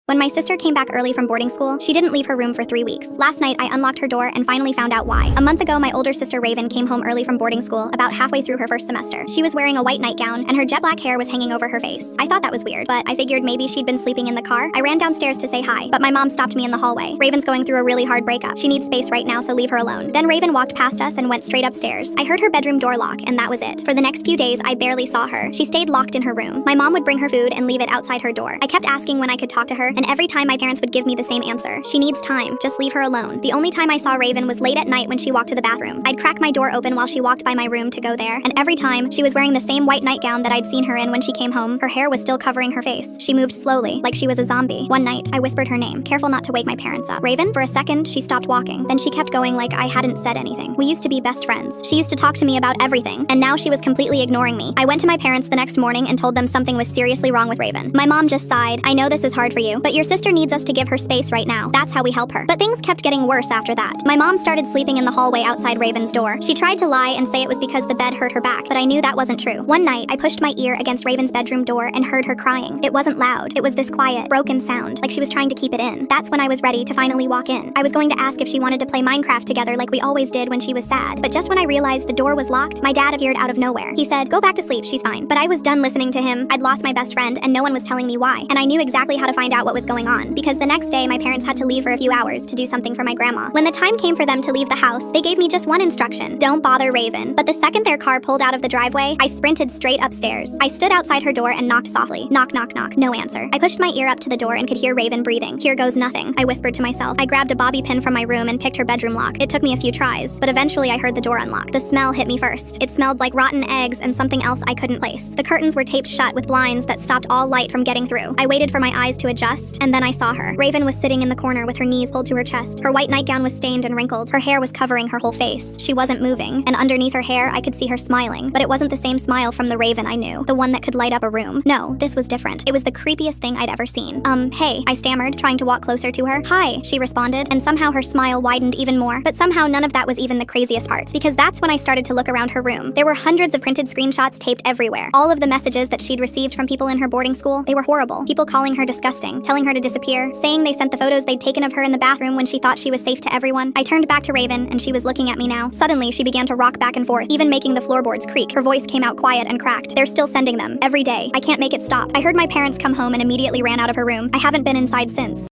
When my sister came back early from boarding school, she didn't leave her room for 3 weeks. Last night, I unlocked her door and finally found out why. A month ago, my older sister Raven came home early from boarding school, about halfway through her first semester. She was wearing a white nightgown, and her jet black hair was hanging over her face. I thought that was weird, but I figured maybe she'd been sleeping in the car. I ran downstairs to say hi, but my mom stopped me in the hallway. Raven's going through a really hard breakup. She needs space right now, so leave her alone. Then Raven walked past us and went straight upstairs. I heard her bedroom door lock, and that was it. For the next few days, I barely saw her. She stayed locked in her room. My mom would bring her food and leave it outside her door. I kept asking when I could talk to her, and every time my parents would give me the same answer. She needs time. Just leave her alone. The only time I saw Raven was late at night when she walked to the bathroom. I'd crack my door open while she walked by my room to go there, and every time, she was wearing the same white nightgown that I'd seen her in when she came home. Her hair was still covering her face. She moved slowly, like she was a zombie. One night, I whispered her name, careful not to wake my parents up. Raven? For a second, she stopped walking. Then she kept going like I hadn't said anything. We used to be best friends. She used to talk to me about everything, and now she was completely ignoring me. I went to my parents the next morning and told them something was seriously wrong with Raven. My mom just sighed. I know this is hard for you, but your sister needs us to give her space right now. That's how we help her. But things kept getting worse after that. My mom started sleeping in the hallway outside Raven's door. She tried to lie and say it was because the bed hurt her back, but I knew that wasn't true. One night, I pushed my ear against Raven's bedroom door and heard her crying. It wasn't loud. It was this quiet, broken sound, like she was trying to keep it in. That's when I was ready to finally walk in. I was going to ask if she wanted to play Minecraft together like we always did when she was sad. But just when I realized the door was locked, my dad appeared out of nowhere. He said, "Go back to sleep, she's fine." But I was done listening to him. I'd lost my best friend, and no one was telling me why. And I knew exactly how to find out what was going on, because the next day, my parents had to leave for a few hours to do something for my grandma. When the time came for them to leave the house, they gave me just one instruction: don't bother Raven. But the second their car pulled out of the driveway, I sprinted straight upstairs. I stood outside her door and knocked softly. Knock, knock, knock. No answer. I pushed my ear up to the door and could hear Raven breathing. Here goes nothing, I whispered to myself. I grabbed a bobby pin from my room and picked her bedroom lock. It took me a few tries, but eventually I heard the door unlock. The smell hit me first. It smelled like rotten eggs and something else I couldn't place. The curtains were taped shut with blinds that stopped all light from getting through. I waited for my eyes to adjust, and then I saw her. Raven was sitting in the corner with her knees pulled to her chest. Her white nightgown was stained and wrinkled. Her hair was covering her whole face. She wasn't moving, and underneath her hair, I could see her smiling. But it wasn't the same smile from the Raven I knew, the one that could light up a room. No, this was different. It was the creepiest thing I'd ever seen. Hey, I stammered, trying to walk closer to her. Hi, she responded, and somehow her smile widened even more. But somehow none of that was even the craziest part, because that's when I started to look around her room. There were hundreds of printed screenshots taped everywhere. All of the messages that she'd received from people in her boarding school, they were horrible. People calling her disgusting, telling her to disappear, saying they sent the photos they'd taken of her in the bathroom when she thought she was safe to everyone. I turned back to Raven, and she was looking at me now. Suddenly, she began to rock back and forth, even making the floorboards creak. Her voice came out quiet and cracked. They're still sending them, every day. I can't make it stop. I heard my parents come home and immediately ran out of her room. I haven't been inside since.